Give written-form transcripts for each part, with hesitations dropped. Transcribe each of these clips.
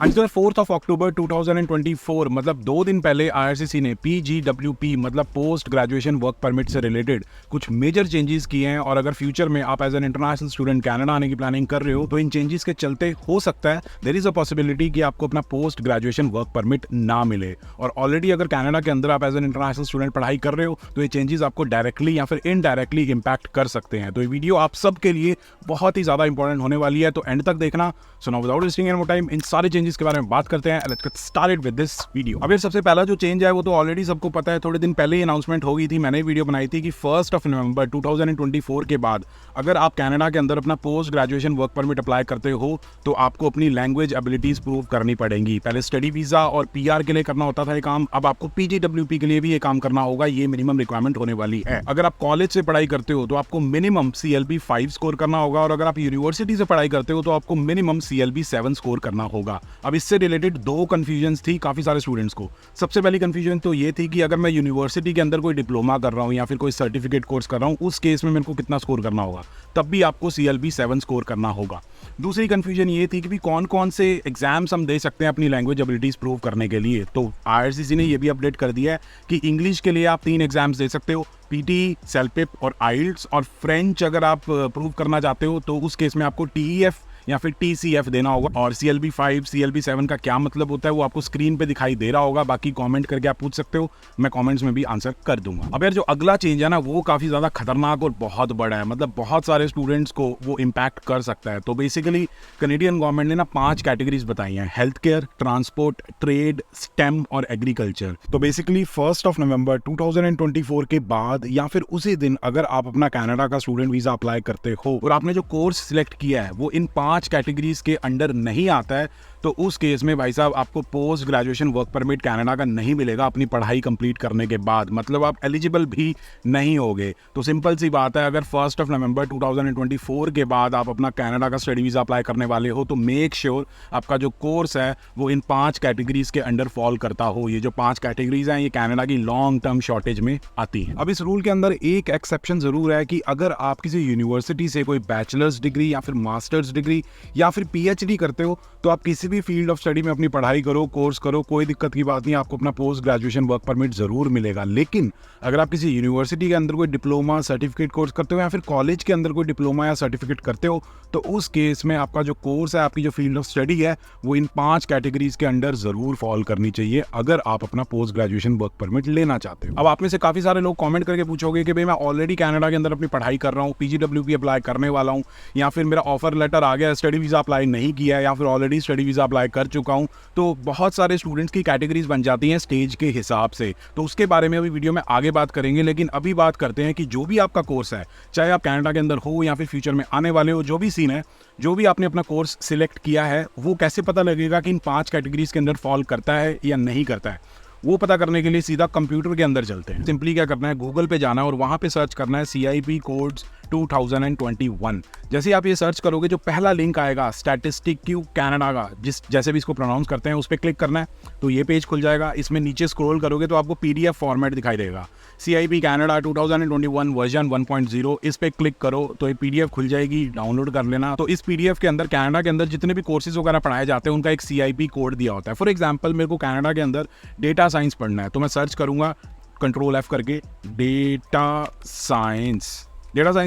Until 4 अक्टूबर 2024 मतलब 2 दिन पहले आईआरसीसी ने PGWP मतलब पोस्ट ग्रेजुएशन वर्क परमिट से रिलेटेड कुछ मेजर चेंजेस किए हैं। और अगर फ्यूचर में आप as an international student Canada आने की प्लानिंग कर रहे हो तो इन चेंजेस के चलते हो सकता है देयर इज अ पॉसिबिलिटी कि आपको अपना पोस्ट ग्रेजुएशन वर्क परमिट ना मिले। और ऑलरेडी अगर कनाडा के अंदर आप एज एन इंटरनेशनल स्टूडेंट पढ़ाई कर रहे हो तो ये चेंजेस आपको डायरेक्टली या फिर इनडायरेक्टली इंपैक्ट कर सकते हैं। तो ये वीडियो आप सबके लिए बहुत ही ज्यादा इंपॉर्टेंट होने वाली है, तो एंड तक देखना। So now without wasting any more time in सारे चेंजेस के बारे में बात करते हैं। Let's get started with this video. अब सबसे पहला जो चेंज है वो तो ऑलरेडी सबको पता है, थोड़े दिन पहले ही अनाउंसमेंट हो गई थी, मैंने वीडियो बनाई थी कि 1 नवंबर 2024 के बाद अगर आप कनाडा के अंदर अपना post graduation work permit apply करते हो तो आपको अपनी लैंग्वेज एबिलिटीज प्रूव करनी पड़ेंगी। पहले स्टडी वीजा और PR के लिए करना होता था ये काम, अब आपको PGWP के लिए भी ये काम करना होगा। ये मिनिमम रिक्वायरमेंट होने वाली है। अगर आप कॉलेज से पढ़ाई करते हो तो आपको मिनिमम CLB 5 स्कोर करना होगा, और अगर आप यूनिवर्सिटी से पढ़ाई करते हो तो आपको मिनिमम CLB 7 स्कोर करना होगा। अब इससे रिलेटेड दो कंफ्यूजन्स थी काफी सारे स्टूडेंट्स को। सबसे पहली कंफ्यूजन तो ये थी कि अगर मैं यूनिवर्सिटी के अंदर कोई डिप्लोमा कर रहा हूँ या फिर कोई सर्टिफिकेट कोर्स कर रहा हूँ, उस केस में मेरे को कितना स्कोर करना होगा, तब भी आपको CLB 7 स्कोर करना होगा। दूसरी कंफ्यूजन ये थी कि कौन कौन से एग्जाम्स हम दे सकते हैं अपनी लैंग्वेज एबिलिटीज प्रूव करने के लिए। तो IRCC ने ये भी अपडेट कर दिया है कि इंग्लिश के लिए आप 3 एग्जाम्स दे सकते हो, PT, सेल्पिप और IELTS। और फ्रेंच अगर आप प्रूव करना चाहते हो तो उस केस में आपको TEF या फिर TCF देना होगा। और CLB 5 CLB 7 का क्या मतलब होता है वो आपको स्क्रीन पे दिखाई दे रहा होगा, बाकी कमेंट करके आप पूछ सकते हो, मैं कमेंट्स में भी आंसर कर दूंगा। अब यार जो अगला चेंज है ना वो काफी ज्यादा खतरनाक और बहुत बड़ा है, मतलब बहुत सारे स्टूडेंट्स को वो इम्पैक्ट कर सकता है। तो बेसिकली कनेडियन गवर्नमेंट ने ना 5 कैटेगरीज बताई हैं: health care, transport, trade, STEM और एग्रीकल्चर। तो बेसिकली 1 नवंबर 2024 के बाद या फिर उसी दिन अगर आप अपना कनाडा का स्टूडेंट वीजा अप्लाई करते हो और आपने जो कोर्स सिलेक्ट किया है वो इन 5 कैटेगरीज के अंडर नहीं आता है, तो उस केस में भाई साहब आपको post graduation work permit Canada का नहीं मिलेगा अपनी पढ़ाई कंप्लीट करने के बाद, मतलब आप एलिजिबल भी नहीं होगे। तो सिंपल सी बात है, अगर 1 नवंबर 2024 के बाद आप अपना कनाडा का स्टडी वीजा अप्लाई करने वाले हो तो मेक श्योर आपका जो कोर्स है वो इन 5 कैटेगरीज के अंडर फॉल करता हो। ये जो 5 कैटेगरीज हैं ये कनाडा की लॉन्ग टर्म शॉर्टेज में आती है। अब इस रूल के अंदर एक एक्सेप्शन जरूर है कि अगर आप किसी यूनिवर्सिटी से कोई बैचलर्स डिग्री या फिर मास्टर्स डिग्री या फिर PhD करते हो तो आप किसी भी फील्ड ऑफ स्टडी में अपनी पढ़ाई करो, कोर्स करो, कोई दिक्कत की बात नहीं, आपको अपना पोस्ट ग्रेजुएशन वर्क परमिट जरूर मिलेगा। लेकिन अगर आप किसी यूनिवर्सिटी के अंदर कोई डिप्लोमा सर्टिफिकेट कोर्स करते हो या फिर कॉलेज के अंदर कोई डिप्लोमा या सर्टिफिकेट करते हो तो उस केस में आपका जो कोर्स है, आपकी जो फील्ड ऑफ स्टडी है वो इन 5 कैटेगरीज के अंडर जरूर फॉल करनी चाहिए अगर आप अपना पोस्ट ग्रेजुएशन वर्क परमिट लेना चाहते हो। अब आप में से काफी सारे लोग कमेंट करके पूछोगे कि भाई मैं ऑलरेडी कनाडा के अंदर अपनी पढ़ाई कर रहा हूँ, PGWP अप्लाई करने वाला हूँ, या फिर मेरा ऑफर लेटर आ गया, स्टडी वीजा अप्लाई नहीं किया है, या फिर ऑलरेडी स्टडी वीजा अप्लाई कर चुका हूँ। तो बहुत सारे स्टूडेंट्स की कैटेगरीज बन जाती हैं स्टेज के हिसाब से, तो उसके बारे में अभी वीडियो में आगे बात करेंगे। लेकिन अभी बात करते हैं कि जो भी आपका कोर्स है, चाहे आप कनाडा के अंदर हो या फिर फ्यूचर में आने वाले हो, जो भी सीन है, जो भी आपने अपना कोर्स सिलेक्ट किया है वो कैसे पता लगेगा कि इन 5 कैटेगरीज के अंदर फॉल करता है या नहीं करता है। वो पता करने के लिए सीधा कंप्यूटर के अंदर चलते हैं। सिंपली क्या करना है, गूगल पे जाना है और वहां पे सर्च करना है CIP कोड्स 2021। जैसे आप ये सर्च करोगे जो पहला लिंक आएगा स्टैटिस्टिक क्यू कनाडा का, जैसे भी इसको प्रोनाउंस करते हैं, उस पर क्लिक करना है तो ये पेज खुल जाएगा। इसमें नीचे स्क्रॉल करोगे तो आपको PDF फॉर्मेट दिखाई देगा, CIP कनाडा 2021 वर्जन 1.0। इस पे क्लिक करो तो ये PDF खुल जाएगी, डाउनलोड कर लेना। तो इस PDF के अंदर कनाडा के अंदर जितने भी कोर्सेज वगैरह पढ़ाए जाते हैं उनका एक CIP कोड दिया होता है। फॉर एग्जाम्पल मेरे को कनाडा के अंदर डेटा साइंस पढ़ना है तो मैं सर्च करूंगा Ctrl F करके डेटा साइंस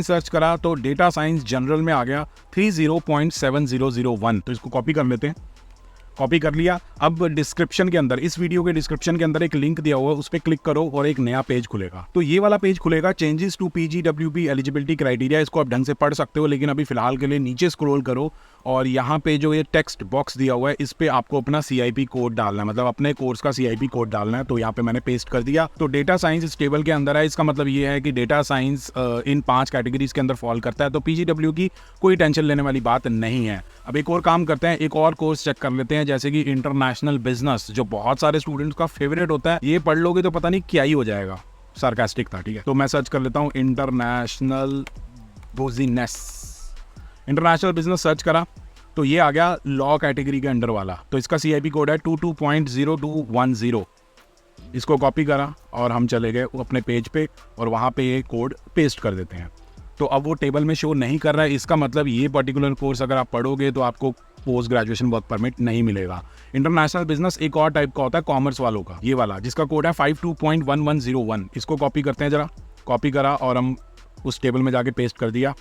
सर्च करा तो डेटा साइंस जनरल में आ गया 30.7001। तो इसको कॉपी कर लेते हैं, कॉपी कर लिया। अब डिस्क्रिप्शन के अंदर, इस वीडियो के डिस्क्रिप्शन के अंदर एक लिंक दिया हुआ है, उस पर क्लिक करो और एक नया पेज खुलेगा। तो ये वाला पेज खुलेगा, changes to PGWP eligibility criteria. इसको आप ढंग से पढ़ सकते हो, लेकिन अभी फिलहाल के लिए नीचे स्क्रॉल करो और यहाँ पे जो ये टेक्स्ट बॉक्स दिया हुआ है इस पे आपको अपना CIP कोड डालना है, मतलब अपने कोर्स का CIP कोड डालना है। तो यहाँ पे मैंने पेस्ट कर दिया। तो डेटा साइंस इस टेबल के अंदर है, इसका मतलब ये है कि डेटा साइंस इन 5 कैटेगरीज के अंदर फॉल करता है। तो PGW की कोई टेंशन लेने वाली बात नहीं है। अब एक और काम करते हैं, एक और कोर्स चेक कर लेते हैं, जैसे कि इंटरनेशनल बिजनेस, जो बहुत सारे स्टूडेंट्स का फेवरेट होता है। ये पढ़ लोगे तो पता नहीं क्या ही हो जाएगा, सार्कास्टिक था, ठीक है। तो मैं सर्च कर लेता हूँ इंटरनेशनल बिजनेस सर्च करा तो ये आ गया लॉ कैटेगरी के अंडर वाला। तो इसका CIP कोड है 22.0210। इसको कॉपी करा और हम चले गए अपने पेज पे और वहाँ पे ये कोड पेस्ट कर देते हैं। तो अब वो टेबल में शो नहीं कर रहा है, इसका मतलब ये पर्टिकुलर कोर्स अगर आप पढ़ोगे तो आपको पोस्ट ग्रेजुएशन वर्क परमिट नहीं मिलेगा। इंटरनेशनल बिजनेस एक और टाइप का होता है कॉमर्स वालों का, ये वाला जिसका कोड है 52.1101। इसको कॉपी करते हैं, जरा कॉपी करा और हम उस टेबल में जाके पेस्ट कर दिया,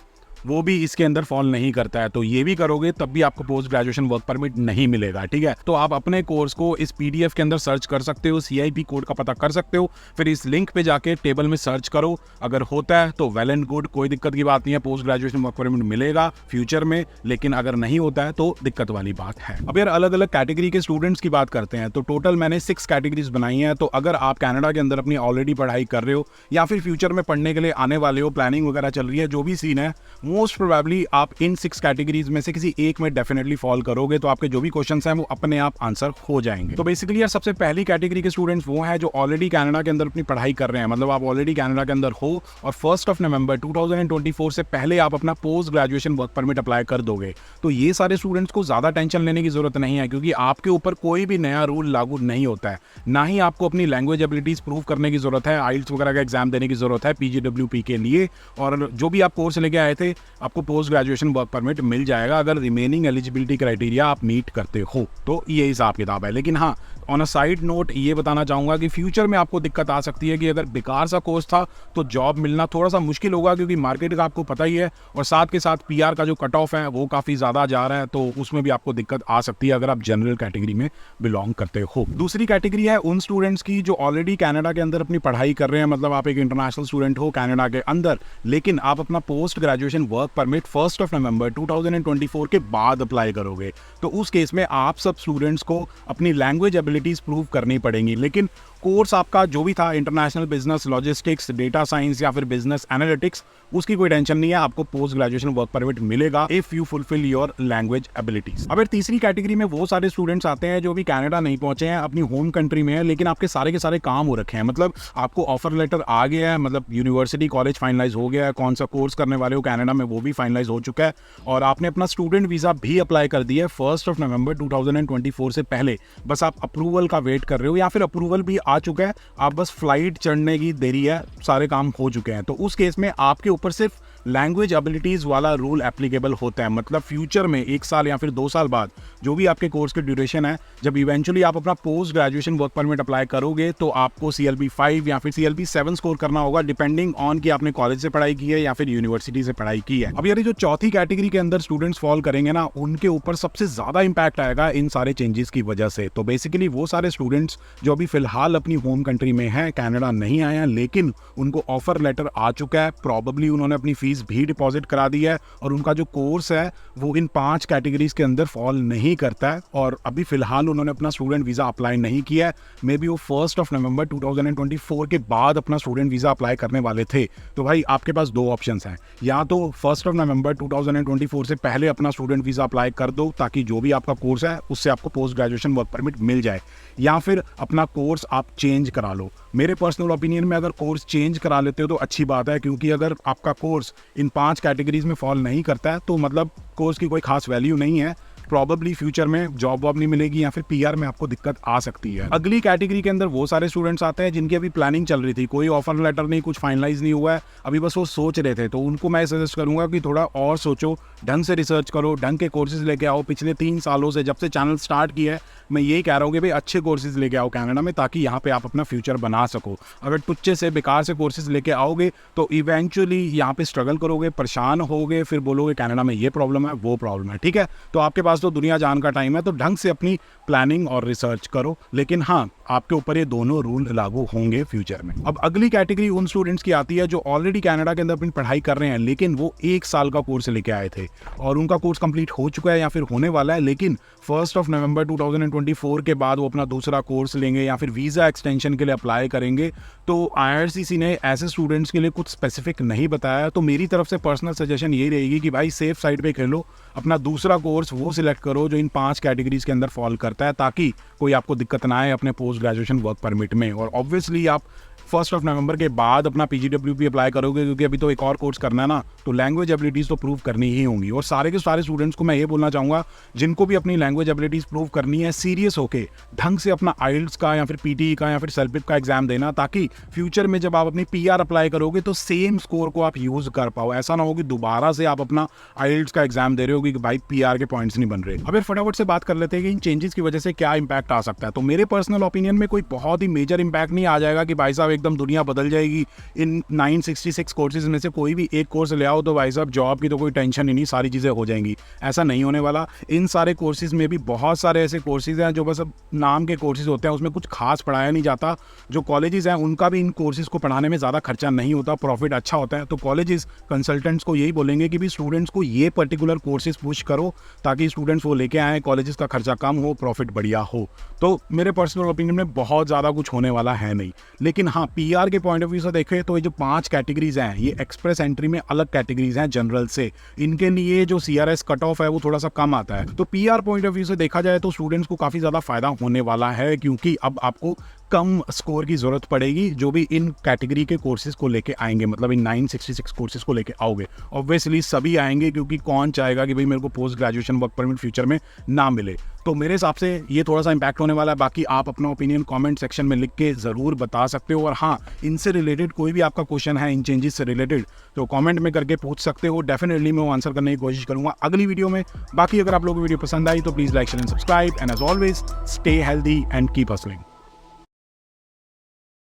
वो भी इसके अंदर फॉल नहीं करता है। तो ये भी करोगे तब भी आपको पोस्ट ग्रेजुएशन वर्क परमिट नहीं मिलेगा, ठीक है। तो आप अपने कोर्स को इस पीडीएफ के अंदर सर्च कर सकते हो, CIP कोड का पता कर सकते हो, फिर इस लिंक पे जाके टेबल में सर्च करो। अगर होता है तो वेल एंड गुड, कोई दिक्कत की बात नहीं है, पोस्ट ग्रेजुएशन वर्क परमिट मिलेगा फ्यूचर में। लेकिन अगर नहीं होता है तो दिक्कत वाली बात है। अब यार अलग अलग कैटेगरी के स्टूडेंट्स की बात करते हैं, तो टोटल मैंने 6 कैटेगरीज बनाई हैं। तो अगर आप कनाडा के अंदर अपनी ऑलरेडी पढ़ाई कर रहे हो या फिर फ्यूचर में पढ़ने के लिए आने वाले हो, प्लानिंग वगैरह चल रही है, जो भी सीन है, मोस्ट प्रोबेबली आप इन 6 कैटेगरीज में से किसी एक में डेफिनेटली फॉल करोगे, तो आपके जो भी क्वेश्चंस हैं वो अपने आप आंसर हो जाएंगे। तो बेसिकली यार सबसे पहली कैटेगरी के स्टूडेंट्स वो हैं जो ऑलरेडी कनाडा के अंदर अपनी पढ़ाई कर रहे हैं, मतलब आप ऑलरेडी कनाडा के अंदर हो और 1 नवंबर 2024 से पहले आप अपना post graduation work permit apply कर दोगे। तो ये सारे स्टूडेंट्स को ज्यादा टेंशन लेने की जरूरत नहीं है, क्योंकि आपके ऊपर कोई भी नया रूल लागू नहीं होता है, ना ही आपको अपनी लैंग्वेज एबिलिटीज प्रूव करने की जरूरत है, आइल्स वगैरह का एग्जाम देने की जरूरत है PGWP के लिए। और जो भी आप कोर्स लेके आए थे, आपको पोस्ट ग्रेजुएशन वर्क परमिट मिल जाएगा अगर रिमेनिंग एलिजिबिलिटी क्राइटेरिया आप मीट करते हो। तो ये हिसाब किताब है। लेकिन हाँ, ऑन अ साइड नोट ये बताना चाहूंगा कि फ्यूचर में आपको दिक्कत आ सकती है कि अगर बेकार सा कोर्स था तो जॉब मिलना थोड़ा सा मुश्किल होगा, क्योंकि मार्केट का आपको पता ही है, और साथ के साथ PR का जो कट ऑफ है वो काफी ज्यादा जा रहा है, तो उसमें भी आपको दिक्कत आ सकती है अगर आप जनरल कैटेगरी में बिलोंग करते हो। दूसरी कैटेगरी है उन स्टूडेंट्स की जो ऑलरेडी कनाडा के अंदर अपनी पढ़ाई कर रहे हैं, मतलब आप एक इंटरनेशनल स्टूडेंट हो कनाडा के अंदर, लेकिन आप अपना पोस्ट ग्रेजुएशन वर्क परमिट 1 नवंबर 2024 के बाद अप्लाई करोगे। तो उस केस में आप सब स्टूडेंट्स को अपनी लैंग्वेज एबिलिटीज प्रूव करनी पड़ेंगी। लेकिन कोर्स आपका जो भी था, international business, logistics, data science या फिर बिजनेस एनालिटिक्स, उसकी कोई टेंशन नहीं है, आपको पोस्ट ग्रेजुएशन वर्क परमिट मिलेगा if you fulfil your language abilities. अब तीसरी कैटेगरी में वो सारे स्टूडेंट्स आते हैं जो भी कनाडा नहीं पहुंचे हैं, अपनी होम कंट्री में है, लेकिन आपके सारे के सारे काम हो रखे हैं, मतलब आपको ऑफर लेटर आ गया है, मतलब यूनिवर्सिटी कॉलेज फाइनलाइज हो गया है, कौन सा कोर्स करने वाले हो कनाडा में वो भी फाइनलाइज हो चुका है, और आपने अपना स्टूडेंट वीजा भी अप्लाई कर दिया है 1 नवंबर 2024 से पहले। बस आप अप्रूवल का वेट कर रहे हो, या फिर अप्रूवल भी आ चुका है, आप बस फ्लाइट चढ़ने की देरी है, सारे काम हो चुके हैं। तो उस केस में आपके ऊपर सिर्फ लैंग्वेज एबिलिटीज वाला रूल एप्लीकेबल होता है, मतलब फ्यूचर में 1 साल या फिर 2 साल बाद जो भी आपके कोर्स की ड्यूरेशन है, जब इवेंचुअली आप अपना post graduation work permit apply करोगे, तो आपको CLB 5 या फिर CLB 7 स्कोर करना होगा, डिपेंडिंग ऑन कि आपने कॉलेज से पढ़ाई की है या फिर यूनिवर्सिटी से पढ़ाई की है। अब यार जो चौथी कैटेगरी के अंदर स्टूडेंट्स फॉल करेंगे ना, उनके ऊपर सबसे ज्यादा इंपैक्ट आएगा इन सारे चेंजेस की वजह से। तो बेसिकली वो सारे स्टूडेंट्स जो अभी फिलहाल अपनी होम कंट्री में है, कनाडा नहीं आए हैं, लेकिन उनको ऑफर लेटर आ चुका है, प्रॉबेबली उन्होंने अपनी फीस भी डिपॉजिट करा दी है, और उनका जो कोर्स है वो इन 5 कैटेगरीज के अंदर फॉल नहीं करता है, और अभी फिलहाल उन्होंने अपना स्टूडेंट वीजा अप्लाई नहीं किया है। मे बी वो 1 नवंबर 2024 के बाद अपना स्टूडेंट वीजा अप्लाई करने वाले थे। तो भाई आपके पास 2 ऑप्शंस हैं, या तो 1 नवंबर 2024 से पहले अपना स्टूडेंट वीजा अप्लाई कर दो, ताकि जो भी आपका कोर्स है उससे आपको पोस्ट ग्रेजुएशन वर्क परमिट मिल जाए, या फिर अपना कोर्स आप चेंज करा लो। मेरे पर्सनल ओपिनियन में अगर कोर्स चेंज करा लेते हो तो अच्छी बात है, क्योंकि अगर आपका कोर्स इन 5 कैटेगरीज में फॉल नहीं करता है तो मतलब कोर्स की कोई खास वैल्यू नहीं है, प्रॉबेबली फ्यूचर में जॉब वॉब नहीं मिलेगी या फिर PR में आपको दिक्कत आ सकती है। अगली कैटेगरी के अंदर वो सारे स्टूडेंट्स आते हैं जिनकी अभी प्लानिंग चल रही थी, कोई ऑफर लेटर नहीं, कुछ फाइनलाइज नहीं हुआ है, अभी बस वो सोच रहे थे। तो उनको मैं सजेस्ट करूंगा कि थोड़ा और सोचो, ढंग से रिसर्च करो, ढंग के कोर्सेज लेके आओ। पिछले 3 सालों से जब से चैनल स्टार्ट किया है, मैं यही कह रहा हूँ कि भाई अच्छे कोर्सेज लेके आओ कनाडा में, ताकि यहाँ पे आप अपना फ्यूचर बना सको। अगर टुच्चे से बेकार से कोर्सेज लेके आओगे तो इवेंचुअली यहाँ पे स्ट्रगल करोगे, परेशान होगे, फिर बोलोगे कनाडा में ये प्रॉब्लम है, वो प्रॉब्लम है। ठीक है, तो आपके पास तो दुनिया जान का टाइम है, तो ढंग से अपनी प्लानिंग और रिसर्च करो। लेकिन हाँ, आपके ऊपर ये दोनों रूल लागू होंगे फ्यूचर में। अब अगली कैटेगरी उन स्टूडेंट्स की आती है जो ऑलरेडी कनाडा के अंदर अपनी पढ़ाई कर रहे हैं, लेकिन वो 1 साल का कोर्स लेके आए थे और उनका कोर्स कंप्लीट हो चुका है या फिर होने वाला है, लेकिन 1 नवंबर 2024 के बाद वो अपना दूसरा कोर्स लेंगे या फिर वीजा एक्सटेंशन के लिए अप्लाई करेंगे। तो IRCC ने ऐसे स्टूडेंट्स के लिए कुछ स्पेसिफिक नहीं बताया, तो मेरी तरफ से पर्सनल सजेशन यही रहेगी कि भाई सेफ साइड पे खेलो, अपना दूसरा कोर्स वो सिलेक्ट करो जो इन 5 कैटेगरीज के अंदर फॉल करता है, ताकि कोई आपको दिक्कत ना आए अपने पोस्ट ग्रेजुएशन वर्क परमिट में। और ऑब्वियसली आप 1 नवंबर के बाद अपना PGWP अप्लाई करोगे, क्योंकि अभी तो एक और कोर्स करना है ना, तो लैंग्वेज एबिलिटीज तो प्रूव करनी ही होंगी। और सारे के सारे स्टूडेंट्स को मैं ये बोलना चाहूँगा, जिनको भी अपनी लैंग्वेज एबिलिटीज प्रूव करनी है, सीरियस होके ढंग से अपना आइल्स का या फिर PTE का या फिर सेल्फिप का एग्जाम देना, ताकि फ्यूचर में जब आप अपनी PR अप्लाई करोगे तो सेम स्कोर को आप यूज कर पाओ। ऐसा ना हो कि दोबारा से आप अपना आइल्स का एग्जाम दे रहे हो कि भाई PR के पॉइंट्स नहीं बन रहे। अब यार फटाफट से बात कर लेते हैं कि इन चेंजेस की वजह से क्या इंपैक्ट आ सकता है। तो मेरे पर्सनल ओपिनियन में कोई बहुत ही मेजर इंपैक्ट नहीं आ जाएगा कि भाई साहब एकदम दुनिया बदल जाएगी। इन 966 कोर्सेज में से कोई भी एक कोर्स ले आओ तो भाई साहब जॉब की तो कोई टेंशन ही नहीं, सारी चीज़ें हो जाएंगी। ऐसा नहीं होने वाला। इन सारे कोर्सेज में भी बहुत सारे ऐसे कोर्सेज हैं जो बस अब नाम के कोर्सेज होते हैं, उसमें कुछ खास पढ़ाया नहीं जाता। जो कॉलेजेस हैं उनका भी इन कोर्सेज को पढ़ाने में ज़्यादा खर्चा नहीं होता, प्रॉफिट अच्छा होता है। तो कॉलेजेस कंसल्टेंट्स को यही बोलेंगे कि भी स्टूडेंट्स को ये पर्टिकुलर कोर्सेज पुश करो ताकि स्टूडेंट्स वो लेके आएँ, कॉलेजेस का खर्चा कम हो, प्रॉफिट बढ़िया हो। तो मेरे पर्सनल ओपिनियन में बहुत ज़्यादा कुछ होने वाला है नहीं। लेकिन हाँ, पीआर के पॉइंट ऑफ व्यू से देखें तो ये जो 5 कैटेगरीज हैं, ये एक्सप्रेस एंट्री में अलग कैटेगरीज हैं जनरल से। इनके लिए जो सीआरएस कट ऑफ है वो थोड़ा सा कम आता है। तो पीआर पॉइंट ऑफ व्यू से देखा जाए तो स्टूडेंट्स को काफ़ी ज़्यादा फायदा होने वाला है, क्योंकि अब आपको कम स्कोर की ज़रूरत पड़ेगी जो भी इन कैटेगरी के कोर्सेज को लेके आएंगे, मतलब इन 966 कोर्सेज को लेके आओगे। ऑब्वियसली सभी आएंगे, क्योंकि कौन चाहेगा कि भाई मेरे को post graduation work permit future में ना मिले। तो मेरे हिसाब से ये थोड़ा सा इंपैक्ट होने वाला है। बाकी आप अपना ओपिनियन कमेंट सेक्शन में लिख के ज़रूर बता सकते हो। और हाँ, इनसे रिलेटेड कोई भी आपका क्वेश्चन है इन चेंजेस से रिलेटेड तो कमेंट में करके पूछ सकते हो। डेफिनेटली मैं वो आंसर करने की कोशिश करूँगा अगली वीडियो में। बाकी अगर आप लोगों को वीडियो पसंद आई तो please like share and subscribe, and as always stay healthy and keep hustling.